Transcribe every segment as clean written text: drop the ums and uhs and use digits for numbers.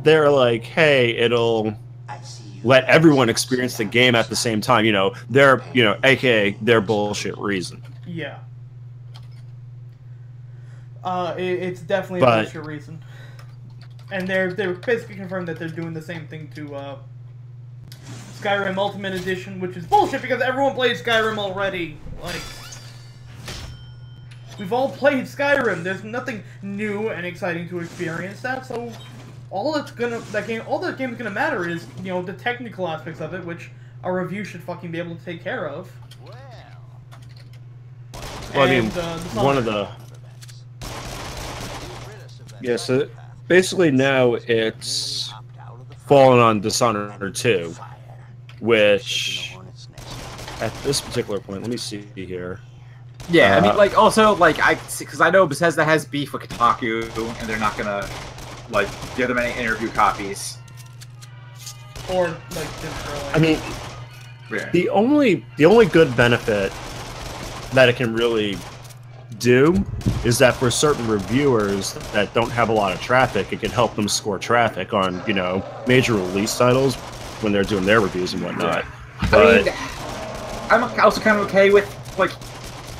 they're like, hey, it'll let everyone experience the game at the same time. They're aka their bullshit reason. Yeah. It's definitely a But bullshit reason. And they're basically confirmed that they're doing the same thing to Skyrim Ultimate Edition, which is bullshit because everyone plays Skyrim already. Like, we've all played Skyrim. There's nothing new and exciting to experience that. So all the game is gonna matter is the technical aspects of it, which a review should fucking be able to take care of. Well, I mean, one of the so basically now it's fallen on Dishonored 2, which at this particular point, let me see here. Yeah, I mean, like, also, like, because I know Bethesda has beef with Kotaku, and they're not gonna, like, give them any interview copies. Or, like, just I mean, the only good benefit that it can really do is that for certain reviewers that don't have a lot of traffic, it can help them score traffic on, major release titles when they're doing their reviews and whatnot. But I'm also kind of okay with, like,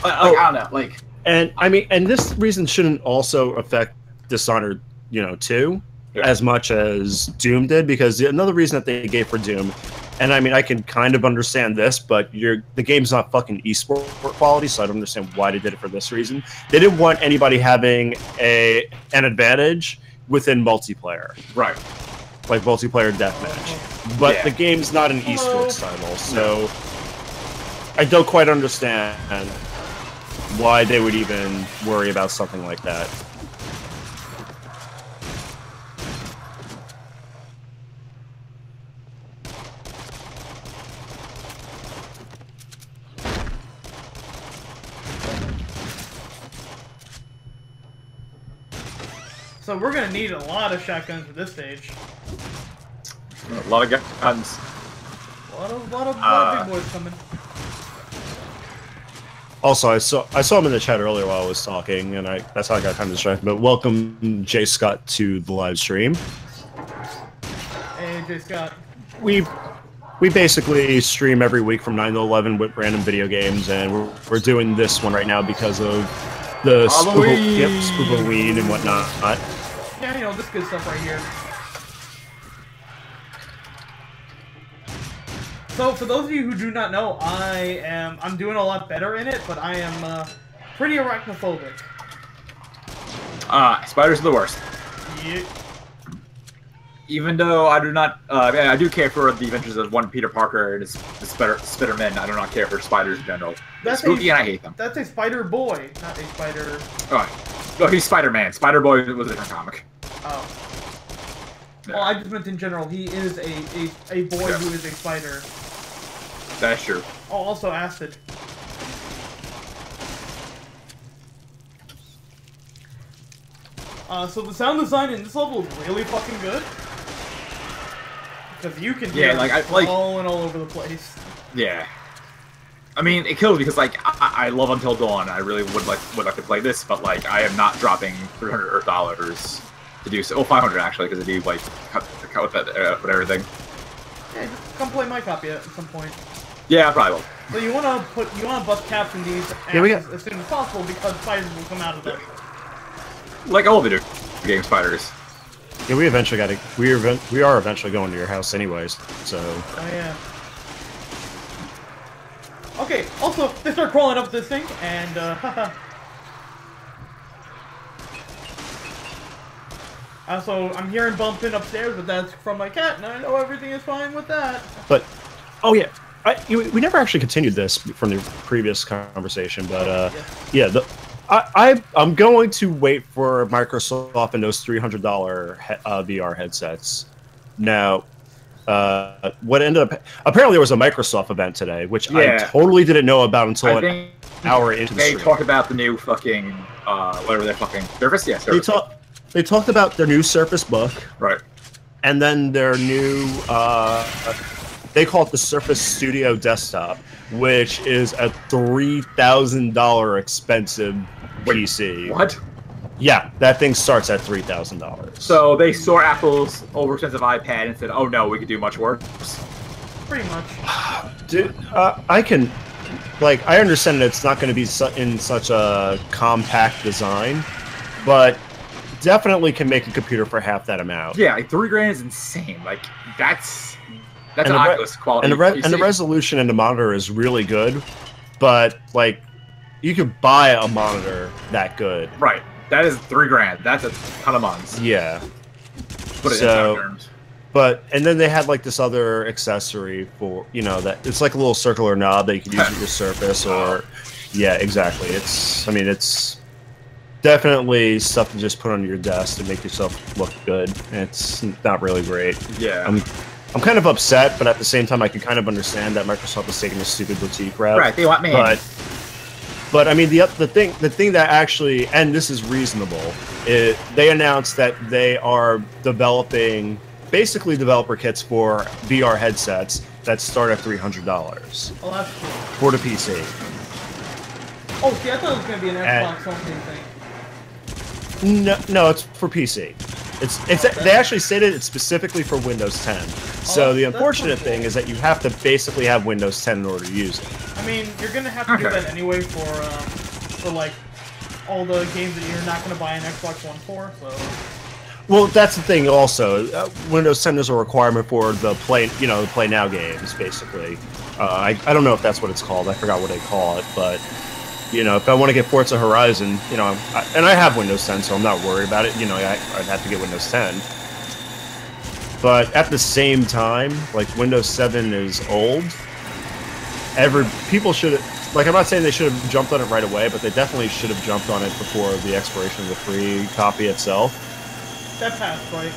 I don't know, like... And, I mean, and this reason shouldn't also affect Dishonored, 2, as much as Doom did, because another reason that they gave for Doom, and I mean, I can kind of understand this, but the game's not fucking esport quality, so I don't understand why they did it for this reason. They didn't want anybody having an advantage within multiplayer. Right. Like multiplayer deathmatch. But the game's not an esports title, so I don't quite understand why they would even worry about something like that. So we're gonna need a lot of shotguns for this stage. A lot of guns. A lot of big boys coming. Also, I saw him in the chat earlier while I was talking, and that's how I got kind of distracted. But welcome, Jay Scott, to the live stream. Hey, Jay Scott. We basically stream every week from 9 to 11 with random video games, and we're doing this one right now because of the Spoopoween and whatnot. Yeah, this good stuff right here. So, for those of you who do not know, I'm doing a lot better in it, but I am pretty arachnophobic. Spiders are the worst. Yeah. Even though I do not, I do care for the adventures of one Peter Parker and his Spider-Man, I do not care for spiders in general. They're spooky and I hate them. That's a spider boy, not a spider... Oh, no, he's Spider-Man. Spider-Boy was a different comic. Oh. Well, I just meant in general, he is a boy who is a spider. That's true. Oh, also acid. So the sound design in this level is really fucking good. Because you can hear falling all over the place. Yeah. I mean, it kills because, like, I love Until Dawn. I really would like to play this, but, like, I am not dropping $300 to do so. Oh, 500 actually, because I do, like, cut with that, with everything. Yeah, just come play my copy at some point. Yeah, I probably will. So you wanna bust caps in these as soon as possible because spiders will come out of them. Like all video game spiders. Yeah, we are eventually going to your house anyways, so... Oh, yeah. Okay, also, they start crawling up this thing, and, so, I'm hearing bumping upstairs, but that's from my cat, and I know everything is fine with that. But, oh yeah, we never actually continued this from the previous conversation, but, yeah, I'm going to wait for Microsoft and those $300 VR headsets. Now, what ended up... Apparently there was a Microsoft event today, which I totally didn't know about until an hour into the stream. They talked about the new fucking, whatever their fucking... Surface? Yeah, Surface. They talked about their new Surface Book. Right. And then their new... they call it the Surface Studio Desktop, which is a $3,000 expensive PC. What? Yeah, that thing starts at $3,000. So they saw Apple's overexpensive iPad and said, "Oh no, we could do much worse." Pretty much. Dude, I can, like, I understand that it's not going to be in such a compact design, but definitely can make a computer for half that amount. Yeah, like $3,000 is insane. Like that's And an the Oculus quality. and the resolution in the monitor is really good, but like, you could buy a monitor that good. Right. That is $3,000. That's a ton of months. Yeah. Put it in So- terms. But and then they had like this other accessory for, you know, that it's like a little circular knob that you can use with your Surface or yeah, exactly. It's definitely stuff to just put on your desk to make yourself look good. It's not really great. Yeah. I'm kind of upset, but at the same time I can kind of understand that Microsoft is taking a stupid boutique route. Right. They want me. But I mean the thing that actually, and this is reasonable, they announced that they are developing basically developer kits for VR headsets that start at $300 Oh, that's cool. for the PC. Oh, see, I thought it was gonna be an And- Xbox only thing. No, it's for PC. They actually stated it's specifically for Windows 10. So the that's unfortunate pretty cool. thing is that you have to basically have Windows 10 in order to use it. I mean, you're gonna have to do Okay. that anyway for like all the games that you're not gonna buy an Xbox One for. So Well, that's the thing. Also, Windows 10 is a requirement for the Play Now games, basically. I don't know if that's what it's called. I forgot what they call it, but you know, if I want to get Forza Horizon, you know, and I have Windows 10, so I'm not worried about it. You know, I'd have to get Windows 10. But at the same time, like Windows 7 is old. People should have, like, I'm not saying they should have jumped on it right away, but they definitely should have jumped on it before the expiration of the free copy itself. that passed, right?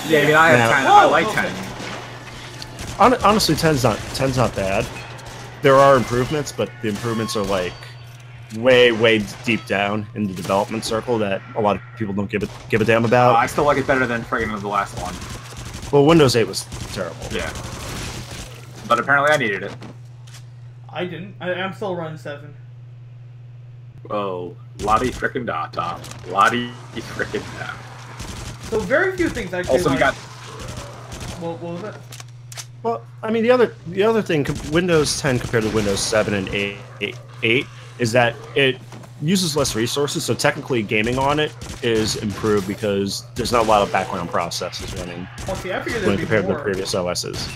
Yeah, I mean, I have Now- 10. I Whoa, like okay. 10. Honestly, 10's not bad. There are improvements, but the improvements are like way deep down in the development circle that a lot of people don't give a damn about. I still like it better than friggin' the last one. Well, Windows 8 was terrible. Yeah. But apparently I needed it. I didn't. I'm still running 7. Oh, Lottie frickin' da, Tom. Lottie frickin' da. So very few things actually. Also, we like, got. What was it? Well, I mean, the other thing, Windows 10 compared to Windows 7 and 8 is that it uses less resources. So technically, gaming on it is improved because there's not a lot of background processes running Oh, see, I figured when there'd be compared to more. the previous OSs.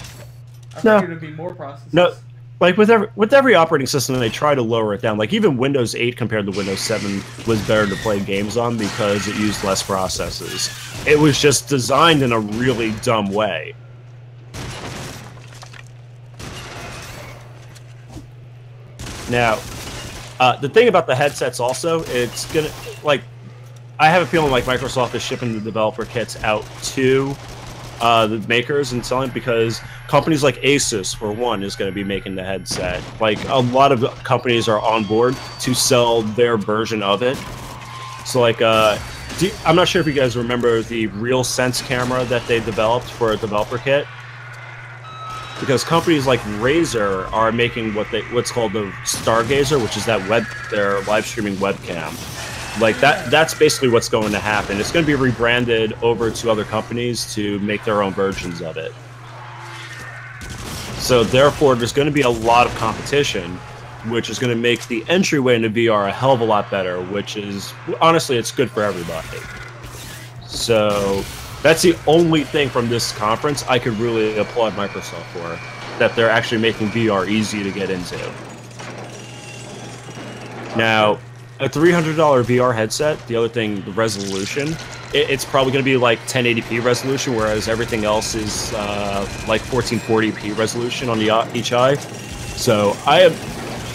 I No. figured there'd be more processes. No, like with every operating system, they try to lower it down. Like even Windows 8 compared to Windows 7 was better to play games on because it used less processes. It was just designed in a really dumb way. Now, the thing about the headsets also, it's gonna like, I have a feeling like Microsoft is shipping the developer kits out to the makers and selling because companies like Asus, for one, is going to be making the headset. Like a lot of companies are on board to sell their version of it. So like, I'm not sure if you guys remember the RealSense camera that they developed for a developer kit. Because companies like Razer are making what's called the Stargazer, which is their live streaming webcam. Like that's basically what's going to happen. It's going to be rebranded over to other companies to make their own versions of it. So therefore, there's going to be a lot of competition, which is going to make the entryway into VR a hell of a lot better, which is, honestly, it's good for everybody. So that's the only thing from this conference I could really applaud Microsoft for, that they're actually making VR easy to get into. Now, a $300 VR headset, the other thing, the resolution, it's probably going to be like 1080p resolution, whereas everything else is like 1440p resolution on each eye. So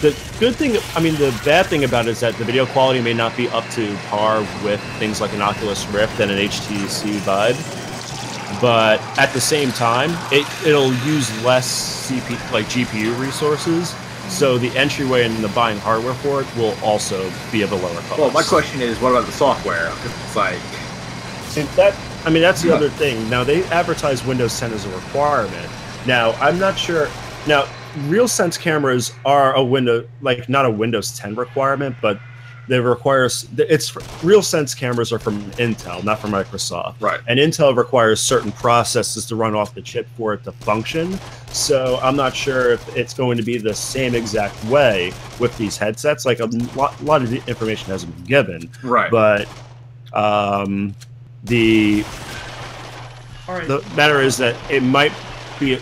the good thing, I mean, the bad thing about it is that the video quality may not be up to par with things like an Oculus Rift and an HTC Vive. But at the same time, it'll use less GPU resources. So the entryway and the buying hardware for it will also be of a lower cost. Well, my question is, what about the software? 'Cause it's like, See, that's the other thing. Now, they advertise Windows 10 as a requirement. Now, I'm not sure. Now, RealSense cameras are a window, like not a Windows 10 requirement, but they requires it's RealSense cameras are from Intel, not from Microsoft. Right. And Intel requires certain processes to run off the chip for it to function. So I'm not sure if it's going to be the same exact way with these headsets. Like a lot of the information hasn't been given. Right. But the matter is that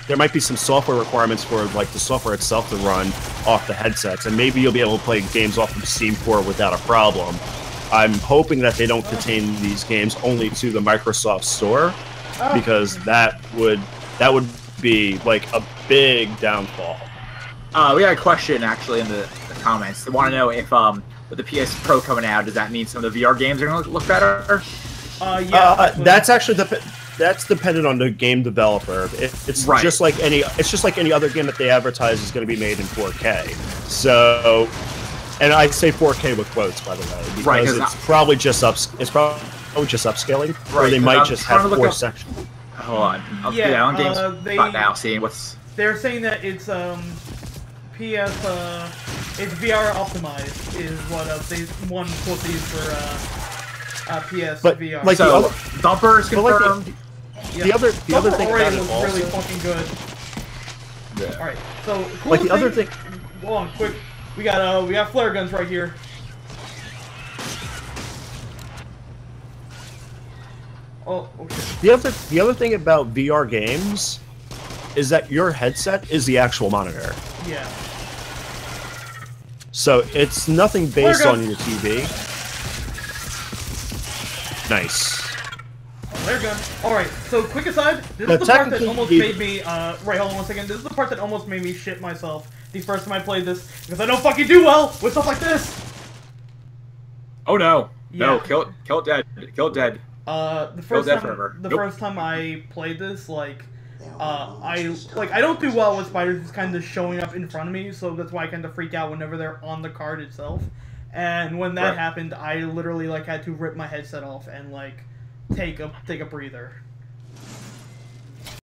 there might be some software requirements for like the software itself to run off the headsets, and maybe you'll be able to play games off of Steam Core without a problem. I'm hoping that they don't contain these games only to the Microsoft Store, because that would be like a big downfall. We got a question actually in the comments. They want to know if with the PS Pro coming out, does that mean some of the VR games are going to look better? That's dependent on the game developer. It's right. just like any other game that they advertise is going to be made in 4K. So, and I say 4K with quotes, by the way, because it's probably just upscaling, or they might just have 4 sections. Hold on, on games now. Seeing what's they're saying that it's it's VR optimized is what they one quote these for PS but, VR. Like so Thumper is confirmed. The other thing about it was really fucking good. Yeah. All right, so like the other thing. Hold on, quick. We got flare guns right here. Oh, okay. The other thing about VR games is that your headset is the actual monitor. Yeah. So it's nothing based on your TV. Nice. Flare gun. Alright, so quick aside, this is the part that almost made me, hold on 1 second, this is the part that almost made me shit myself the first time I played this, because I don't fucking do well with stuff like this! Oh no. Yeah. No, kill it dead. Kill it dead. The first time I played this, I don't do well with spiders just kind of showing up in front of me, so that's why I kind of freak out whenever they're on the card itself. And when that happened, I literally had to rip my headset off and take a breather.